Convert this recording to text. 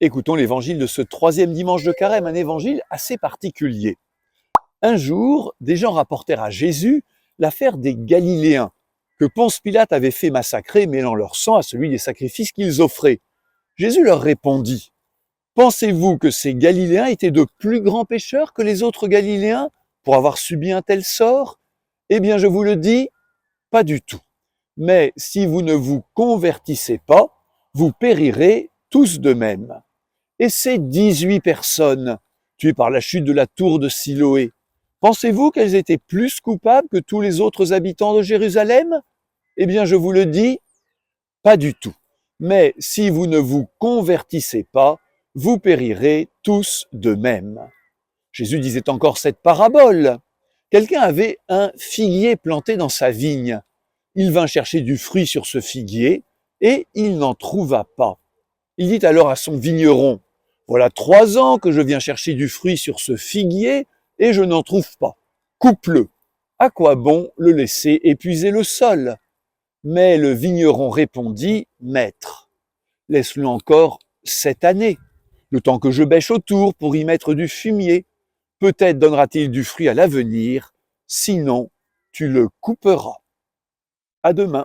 Écoutons l'évangile de ce troisième dimanche de Carême, un évangile assez particulier. Un jour, des gens rapportèrent à Jésus l'affaire des Galiléens, que Ponce Pilate avait fait massacrer, mêlant leur sang à celui des sacrifices qu'ils offraient. Jésus leur répondit, « Pensez-vous que ces Galiléens étaient de plus grands pécheurs que les autres Galiléens pour avoir subi un tel sort? Eh bien, je vous le dis, pas du tout. Mais si vous ne vous convertissez pas, vous périrez tous de même. » Et ces 18 personnes tuées par la chute de la tour de Siloé, pensez-vous qu'elles étaient plus coupables que tous les autres habitants de Jérusalem? Eh bien, je vous le dis, pas du tout. Mais si vous ne vous convertissez pas, vous périrez tous de même. Jésus disait encore cette parabole. Quelqu'un avait un figuier planté dans sa vigne. Il vint chercher du fruit sur ce figuier et il n'en trouva pas. Il dit alors à son vigneron, « Voilà 3 ans que je viens chercher du fruit sur ce figuier et je n'en trouve pas. Coupe-le. À quoi bon le laisser épuiser le sol ?» Mais le vigneron répondit, « Maître, laisse-le encore 7 années, le temps que je bêche autour pour y mettre du fumier. Peut-être donnera-t-il du fruit à l'avenir, sinon tu le couperas. » À demain.